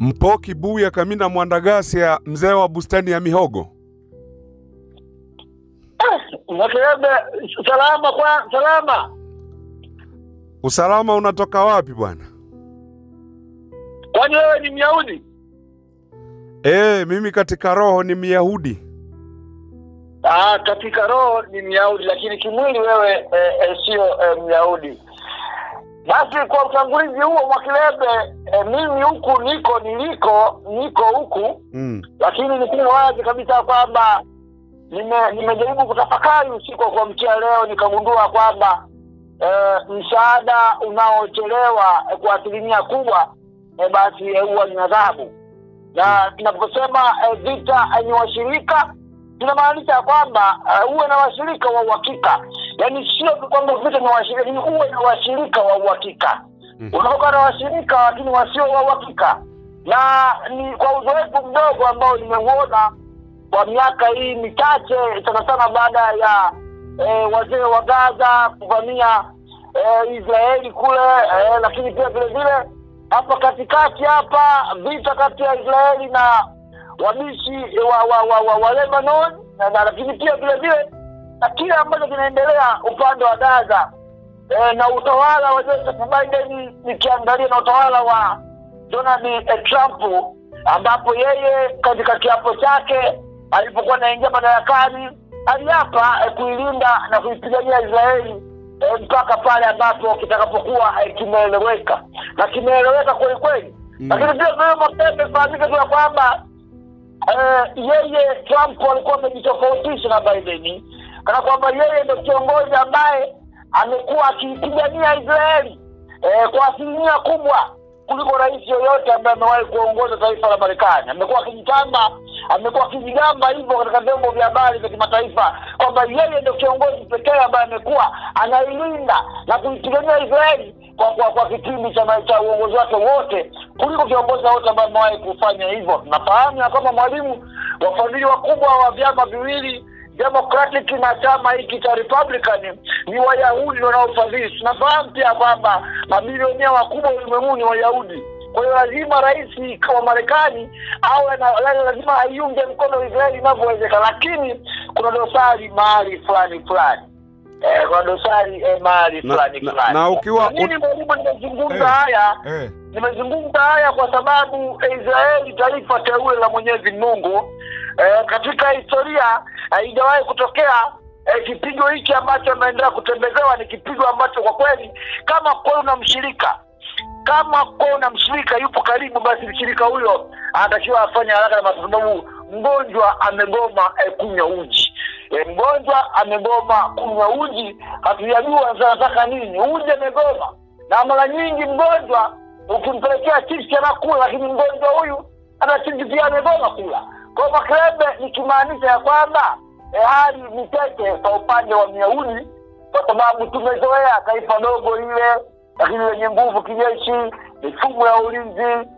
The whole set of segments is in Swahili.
Mpoki Buya Kamina Mwandagasi ya mzee wa bustani ya mihogo. Mwakilebe, salama. Usalama unatoka wapi bwana? Kwani wewe ni Myahudi? Mimi katika roho ni Myahudi. Katika roho ni Myahudi, lakini kimwili wewe sio Myahudi. Basi kwa utangulizi huo Mwakilebe, mimi huku niko huku. Lakini nikuwa wazi kabisa kwamba nimejaribu kutafakari usiku wa kuamkia leo, nikagundua kwamba msaada unaochelewa kwa asilimia kubwa basi huwa ni adhabu. Na tunaposema vita ni washirika, tunamaanisha kwamba uwe na washirika wa uhakika. Yaani sio kwamba vita ni washirika, ni uwe na washirika wa uhakika. Unapokuwa na washirika lakini wasio wa uhakika. Na ni kwa uzoefu mdogo ambao nimeuona kwa miaka hii michache, sana baada ya wazee wa Gaza kuvamia Israeli kule, lakini pia vile vile hapa katikati hapa vita kati ya Israeli na wabishi wa Lebanon, na lakini pia vile vile na kile ambacho kinaendelea upande wa Gaza, na utawala wa Joseph Biden, nikiangalia na utawala wa Donald Trump, ambapo yeye katika kiapo chake alipokuwa anaingia madarakani aliapa kuilinda na kuipigania Israeli mpaka pale ambapo kitakapokuwa kimeeleweka, na kimeeleweka kweli kweli. Lakini pia vile mapembe fahamika tu kwamba yeye Trump alikuwa amejitofautisha na Biden, kana kwamba yeye ndio kiongozi ambaye amekuwa akipigania Israeli kwa asilimia kubwa kuliko rais yoyote ambaye amewahi kuongoza taifa la Marekani. Amekuwa akijigamba hivyo katika vyombo vya habari vya kimataifa kwamba yeye ndio kiongozi pekee ambaye amekuwa anailinda na kuipigania Israeli kwa kipindi cha uongozi wake wote kuliko viongozi wote ambao wamewahi kufanya hivyo. Nafahamu kwamba mwalimu, wafadhili wakubwa wa vyama viwili, Democratic na chama hiki cha Republican, ni Wayahudi wanaofadhili. Tunafahamu pia kwamba mabilionea wakubwa ulimwenguni ni Wayahudi. Kwa hiyo lazima rais wa Marekani lazima aiunge mkono Israeli inavyowezekana, lakini kuna dosari mahali fulani. Kuna dosari mahali fulani. Na ukiwa nini mwalimu nimezungumza haya kwa sababu Israeli taifa teule la Mwenyezi Mungu, katika historia haijawahi kutokea kipigo hiki ambacho ameendelea kutembezewa. Ni kipigo ambacho kwa kweli kama kuna mshirika yupo karibu, basi mshirika huyo anatakiwa afanye haraka, na sababu mgonjwa amegoma kunywa uji. Mgonjwa amegoma kunywa uji, hatujajua anataka nini. Uji amegoma, na mara nyingi mgonjwa ukimpelekea chips anakula, lakini mgonjwa huyu ana chips pia amegoma kula. Kwa Mwakilebe nikimaanisha ya kwamba hali ni tete kwa upande wa Myahudi, kwa sababu tumezoea taifa dogo ile lakini lenye nguvu kijeshi, mifumo ya ulinzi,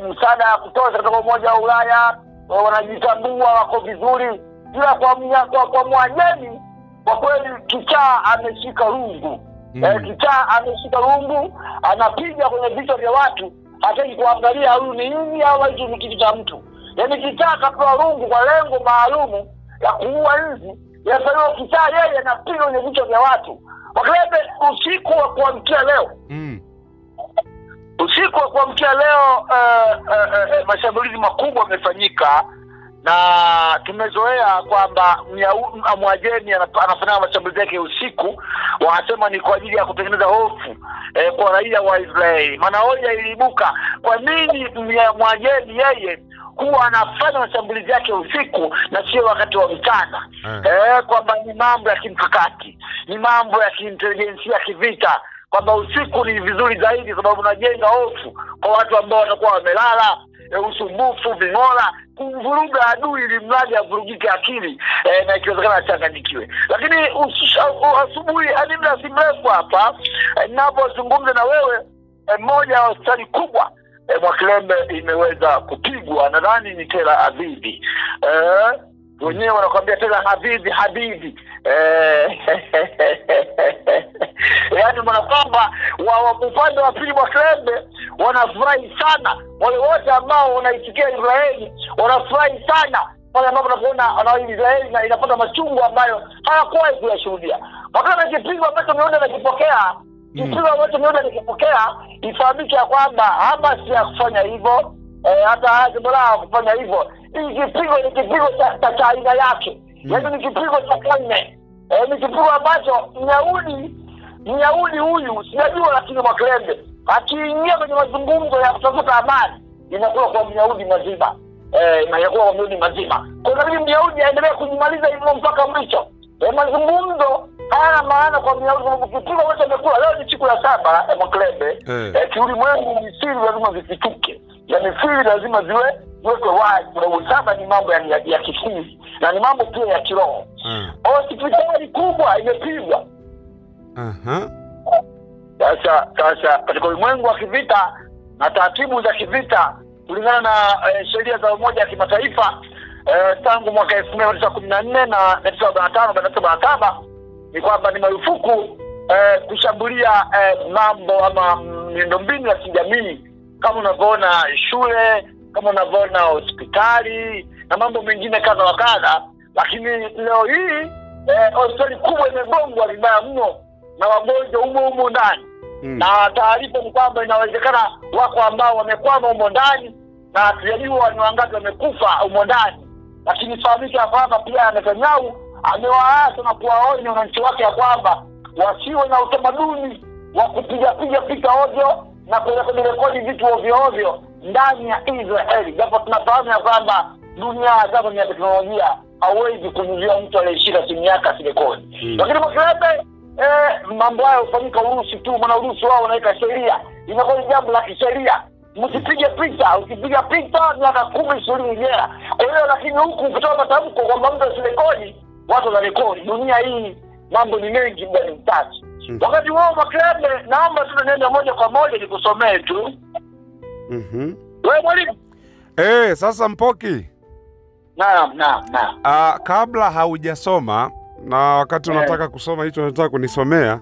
msaada wa kutosha kutoka Umoja wa Ulaya, wanajitambua wako vizuri. Ila kwa Mwajemi kwa kweli kichaa ameshika rungu. Kichaa ameshika rungu, anapiga kwenye vichwa vya watu, hataki kuangalia huyu ni nini au hicho ni kitu cha mtu. Yaani kichaa kapewa rungu kwa lengo maalumu ya kuua nzi. Yasaidia kichaa yeye anapiga kwenye vichwa vya watu. Mwakilebe, usiku wa kuamkia leo mashambulizi makubwa yamefanyika, na tumezoea kwamba Mwajemi anafanya mashambulizi yake usiku, wanasema ni kwa ajili ya kutengeneza hofu kwa raia wa Israeli. Maana hoja iliibuka, kwa nini Mwajemi yeye huwa anafanya mashambulizi yake usiku na sio wakati wa mchana? Kwamba ni mambo ya kimkakati, ni mambo ya kiintelijensia ya kivita, kwamba usiku ni vizuri zaidi sababu unajenga hofu kwa watu ambao watakuwa wamelala, usumbufu, ving'ola, kumvuruga adui ili mradi avurugike akili na ikiwezekana achanganyikiwe. Lakini asubuhi hadi muda si mrefu hapa ninapozungumza na wewe, moja ya hospitali kubwa Mwakilebe imeweza kupigwa, nadhani ni Tel Aviv. wenyewe wanakuambia tena habibi. Yaani kwamba upande wa pili wa Krembe wanafurahi sana, wale wote ambao wanaisikia Israeli wanafurahi sana pale ambapo wanapoona Israeli na inapata machungu ambayo hawakuwahi kuyashuhudia. Wakati kipigo ambacho Myahudi anakipokea, kipigo ambacho Myahudi anakipokea, ifahamike kwamba Hamas ya kufanya hivyo, hata Hezbollah kufanya hivyo. Hii kipigo ni kipigo cha aina yake. Yaani ni kipigo cha kwanne. Ni kipigo ambacho Myahudi huyu sijajua, lakini Mwakilembe akiingia kwenye mazungumzo ya kutafuta amani inakuwa kwa Myahudi mazima. Inakuwa kwa Myahudi mazima. Kwa nini Myahudi aendelee kujimaliza hivyo mpaka mwisho? Mazungumzo hayana maana kwa Myahudi. Kipigo wote amekula. Leo ni siku ya 7 Mwakilembe. Kiulimwengu ni siri lazima zifituke. Yaani siri lazima ziwekwe wazi. Kwa sababu ni mambo ya kisiri na ni mambo pia ya kiroho. Hospitali kubwa imepigwa. Sasa katika ulimwengu wa kivita na taratibu za kivita kulingana na sheria za Umoja wa Kimataifa tangu mwaka 1914 na 1945 ni kwamba ni marufuku kushambulia mambo ama miundombinu ya kijamii kama unavyoona shule, kama unavyoona hospitali na mambo mengine kadha wa kadha. Lakini leo hii hospitali kubwa imegongwa vibaya mno na wagonjwa humo ndani. Na taarifa ni kwamba inawezekana wako ambao wamekwama humo ndani na hatujajua ni wangapi wamekufa humo ndani. Lakini fahamika kwamba pia Netanyahu amewaasa na kuwaonya wananchi wake ya kwamba wasiwe na utamaduni wa kupiga picha ovyo na kurekodi vitu ovyo ndani ya Israeli. Japo tunafahamu ya kwamba dunia sasa ni ya teknolojia, hawezi kuzuia mtu aliyeshika simu yake asirekodi. Lakini Mwakilembe mambo hayo hufanyika Urusi tu, maana Urusi wao wanaweka sheria. Inakuwa ni jambo la kisheria. Msipige picha, ukipiga picha miaka 10 20 jela. Kwa hiyo lakini huku ukitoa matamko kwamba mtu asirekodi, watu wanarekodi. Dunia hii mambo ni mengi ndani mtatu. Wakati wao Mwakilembe, naomba tu nenda moja kwa moja nikusomee tu. Wewe mwalimu? Sasa Mpoki. Naam. Kabla haujasoma na wakati unataka kusoma hicho unataka kunisomea,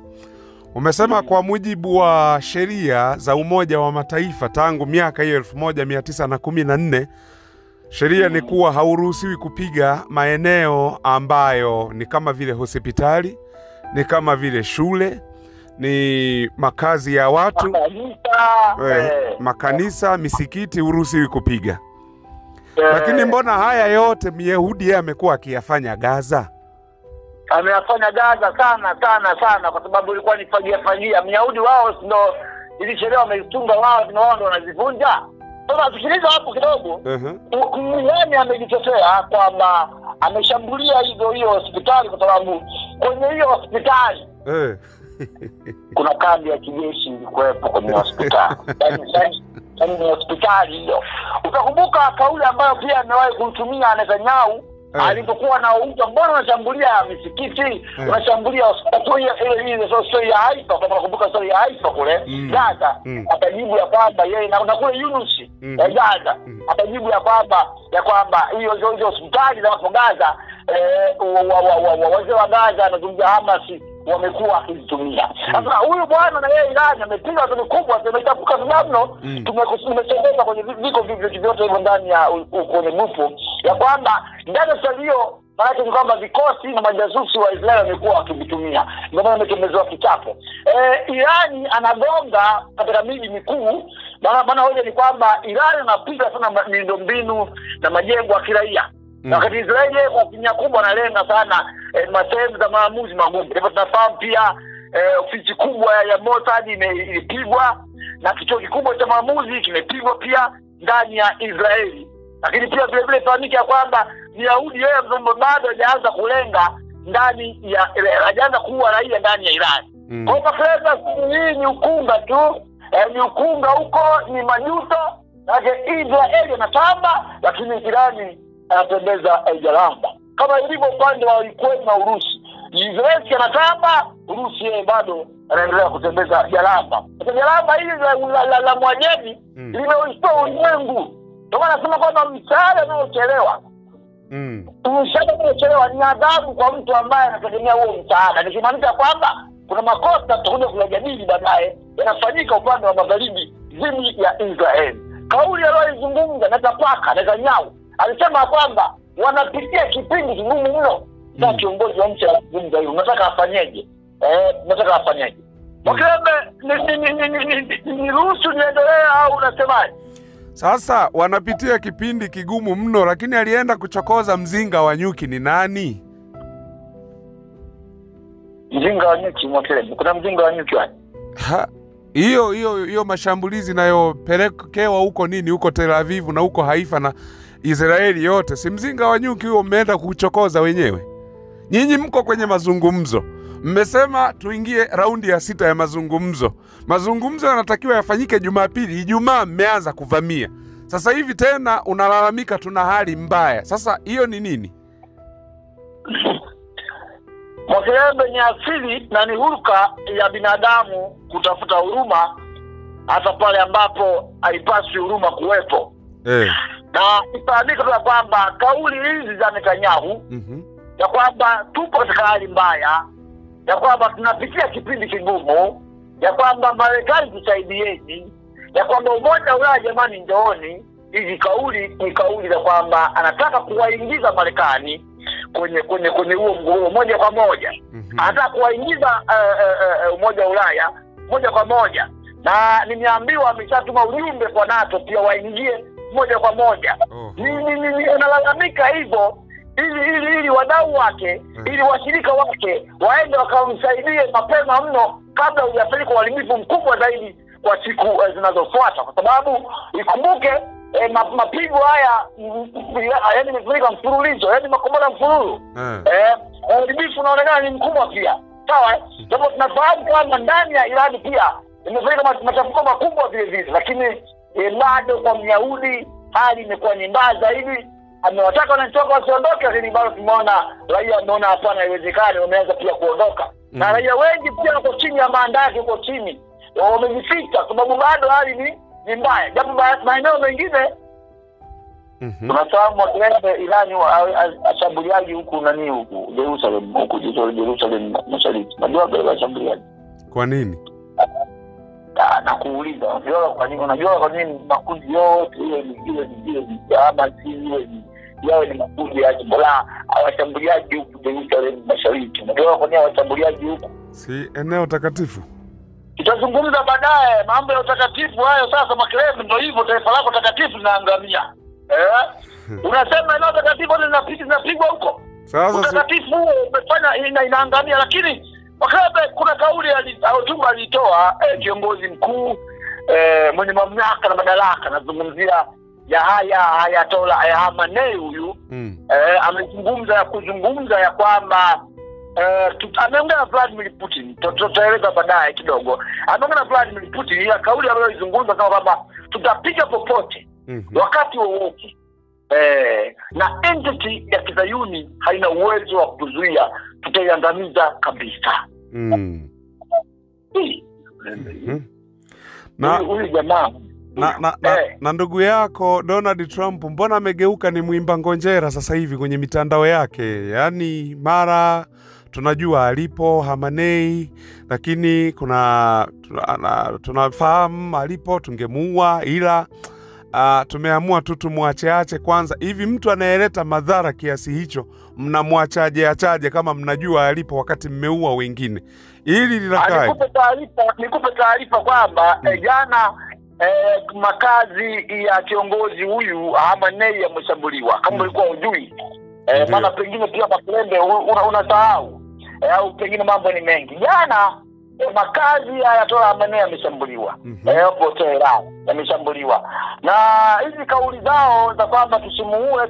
umesema kwa mujibu wa sheria za Umoja wa Mataifa tangu miaka hiyo 1914 sheria ni kuwa hauruhusiwi kupiga maeneo ambayo ni kama vile hospitali, ni kama vile shule, ni makazi ya watu, makanisa, misikiti, huruhusiwi kupiga. Lakini mbona haya yote Myahudi yeye amekuwa akiyafanya Gaza? Ameyafanya Gaza sana kwa sababu ilikuwa ni fagia. Myahudi wao ndio ili sheria wameitunga wao ndio wanazivunja. Sasa sikiliza hapo kidogo. Nani amejitetea kwamba ameshambulia hiyo hospitali kwa sababu kwenye hiyo hospitali kuna kambi ya kijeshi ilikuwepo kwenye hospitali. Yaani hospitali hiyo. Utakumbuka kauli ambayo pia amewahi kutumia Netanyahu alipokuwa na uga, mbona unashambulia misikiti, unashambulia hospitali ile story ya Haifa, kama unakumbuka story ya Haifa kule Gaza. Atajibu ya kwamba yeye na kule Yunus ya Gaza atajibu ya kwamba hiyo hospitali za hapo Gaza wazee wa Gaza na Hamas wamekuwa wakizitumia. Sasa huyu bwana na yeye Iran amepiga hatua kubwa, tumetafuka mno, tumesogeza kwenye viko vyote hivyo ndani ya kwenye grupu ya kwamba ndani ya hiyo maana ni kwamba vikosi na majasusi wa Israeli wamekuwa wakivitumia. Ndio maana imetemezewa kichapo. Iran anagonga katika miji mikuu, maana hoja ni kwamba Iran anapiga sana miundombinu na majengo ya kiraia. Na wakati Israeli kwa kinya kubwa analenga sana masehemu za maamuzi magumu. Hivyo tunafahamu pia ofisi kubwa ya Mossad imepigwa na kituo kikubwa cha maamuzi kimepigwa pia ndani ya Israeli. Lakini pia vile vile fahamika kwamba Myahudi yeye bado hajaanza kulenga ndani ya hajaanza kuua raia ndani ya Iran. Kwa sababu hii ni ukunga tu, ni ukunga huko, ni majuto. Israeli anatamba lakini Irani anatembeza jalamba. Kama ilivyo upande wa Ukraine na Urusi. Israeli anatamba, Urusi yeye bado anaendelea kutembeza jalamba. Jalamba hili la Mwajemi limeoishtua ulimwengu. Ndio maana nasema kwamba msaada unaochelewa Msaada umechelewa ni adhabu kwa mtu ambaye anategemea huo msaada. Nikimaanisha kwamba kuna makosa tutakuja kuyajadili baadaye yanafanyika upande wa magharibi dhidi ya Israel. Kauli aliyozungumza Netanyahu alisema kwamba wanapitia kipindi kigumu mno. Sasa kiongozi wa nchi anazungumza hiyo, unataka afanyeje? Unataka afanyeje? Niruhusu niendelee au unasemaje? Sasa wanapitia kipindi kigumu mno, lakini alienda kuchokoza mzinga wa nyuki ni nani? Mzinga wa nyuki Mwakelebe, kuna mzinga wa nyuki wapi? Hiyo mashambulizi nayopelekewa huko nini, huko Tel Aviv na huko Haifa na Israeli yote, si mzinga wa nyuki huo mmeenda kuchokoza wenyewe? Nyinyi mko kwenye mazungumzo. Mmesema tuingie raundi ya 6 ya mazungumzo. Mazungumzo yanatakiwa yafanyike Jumapili. Ijumaa mmeanza kuvamia. Sasa hivi tena unalalamika tuna hali mbaya. Sasa hiyo ni nini? Mwakelebe, ni asili na ni huruka ya binadamu kutafuta huruma hata pale ambapo haipaswi huruma kuwepo. Na ifahamika kwamba kauli hizi za Netanyahu ya kwamba tupo katika hali mbaya, ya kwamba tunapitia kipindi kigumu, ya kwamba Marekani tusaidieni, ya kwamba Umoja wa Ulaya jamani njooni, hizi kauli ni kauli za kwamba anataka kuwaingiza Marekani kwenye huo mgogoro moja kwa moja. Anataka kuwaingiza Umoja wa Ulaya moja kwa moja, na nimeambiwa ameshatuma ujumbe kwa NATO pia waingie moja kwa moja. Analalamika hivyo ili wadau wake, ili washirika wake waende wakamsaidie mapema mno kabla hujafanyika uharibifu mkubwa zaidi kwa siku zinazofuata, kwa sababu ikumbuke mapigo haya yaani imefanyika mfululizo, yaani makombora mfululu. Uharibifu unaonekana ni mkubwa pia. Sawa? Japo tunafahamu kwamba ndani ya Irani pia imefanyika machafuko makubwa vile vile, lakini bado kwa Myahudi hali imekuwa ni mbaya zaidi. Amewataka wanatoka wasiondoke, lakini bado tumeona raia wameona hapana, haiwezekani, wameanza pia kuondoka. Na raia wengi pia wako chini ya maandaki, wako chini, wamejificha sababu bado hali ni mbaya. Japo maeneo mengine tunafahamu Mwakelebe, Irani ashambuliaji huku huku Jerusalem Mashariki. Unajua bado ashambuliaji. Kwa nini? Na kuuliza, unajua kwa nini makundi yote yawe ni makundi ya Hezbollah washambuliaji huku Jerusalem Mashariki? Unajua kwa nini washambuliaji huku? Si eneo takatifu. Tutazungumza baadaye mambo ya utakatifu hayo. Sasa Mwakelebe, ndio hivyo, taifa lako takatifu linaangamia. Unasema eneo takatifu linapigwa huko. Sasa utakatifu umefanya inaangamia, lakini Mwakelebe, kuna kauli hotuba alitoa kiongozi mkuu mwenye mamlaka na madaraka, nazungumzia Ayatollah Khamenei huyu. Amezungumza ya kwamba ameongea na Vladimir Putin, tutaeleza baadaye kidogo. Ameongea na Vladimir Putin, ila kauli aliyoizungumza kama kwamba tutapiga popote wakati wowote, na entity ya Kizayuni haina uwezo wa kuzuia, tutaiangamiza kabisa. Huyu jamaa na ndugu yako Donald Trump, mbona amegeuka ni mwimba ngonjera sasa hivi kwenye mitandao yake? Yaani mara tunajua alipo Khamenei, lakini tunafahamu alipo tungemuua, ila tumeamua tu tumwache kwanza. Hivi mtu anayeleta madhara kiasi hicho mnamwachaje kama mnajua alipo wakati mmeua wengine? Ili linakaa. Nikupe taarifa kwamba jana makazi ya kiongozi huyu Khamenei yameshambuliwa, kama ulikuwa hujui. Maana pengine pia Mwakelebe unasahau au pengine mambo ni mengi. Jana makazi ya Ayatollah Khamenei yameshambuliwa. Hapo Tehran yameshambuliwa. Na hizi kauli zao za kwamba tumuue,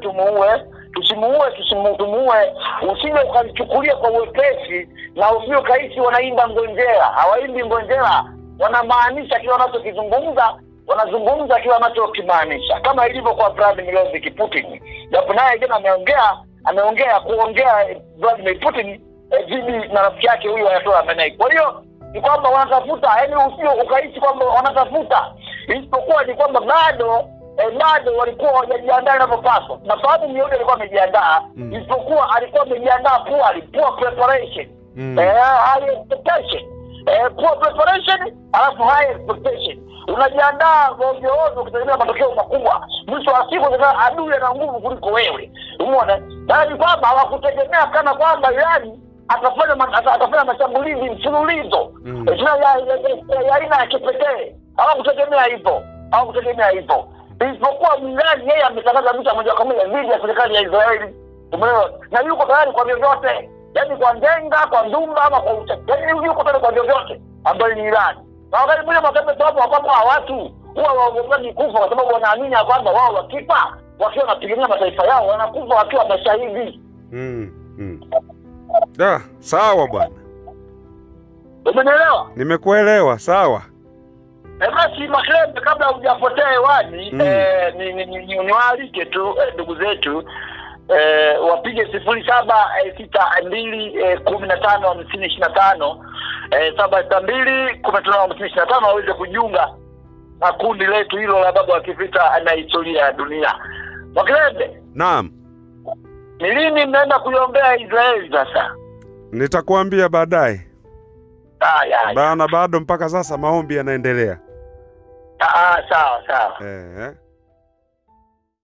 usije ukalichukulia kwa uwepesi, na usije kaisi wanaimba ngonjera. Hawaimbi ngonjera, wanamaanisha kile wanachokizungumza, wanazungumza kile wanachokimaanisha, kama ilivyo kwa Vladimir Putin. Japo naye jana ameongea Vladimir Putin dhidi na rafiki yake huyu Ayatollah Khamenei. Kwa hiyo ni kwamba wanatafuta, yaani usije ukaishi kwamba wanatafuta, isipokuwa ni kwamba bado bado walikuwa hawajajiandaa inavyopaswa. Nafahamu Myahudi alikuwa amejiandaa, isipokuwa alikuwa amejiandaa poor preparation. High expectation. Poor preparation, alafu high expectation. Unajiandaa ovyo ukitegemea matokeo makubwa. Mwisho wa siku sasa adui ana nguvu kuliko wewe. Umeona? Bali kwamba hawakutegemea kana kwamba Irani atafanya mashambulizi mfululizo. Ya aina ya kipekee. Hawakutegemea hivyo. Isipokuwa Irani yeye ametangaza vita moja kwa moja dhidi ya serikali ya Israeli. Umeona? Na yuko tayari kwa vyovyote. Yaani kwa ndenga, kwa ndumba ama kwa yaani yuko tayari kwa vyovyote ambayo ni Irani. Na wakati mwingine mapembe sababu kwamba watu huwa waogopa kufa kwa sababu wanaamini kwamba wao wakifa wakiwa wanapigania mataifa yao wanakufa wakiwa mashahidi. Sawa bwana. Umeelewa? Nimekuelewa, sawa. Basi Maklebe, kabla hujapotea hewani, niwaalike tu ndugu zetu wapige 0762155025 762155025 waweze kujiunga na kundi letu hilo la baba wa kivita na historia ya dunia. Maklebe. Naam. Ni lini mnaenda kuiombea Israeli sasa? Nitakuambia baadaye. Bado mpaka sasa maombi yanaendelea. Sawa.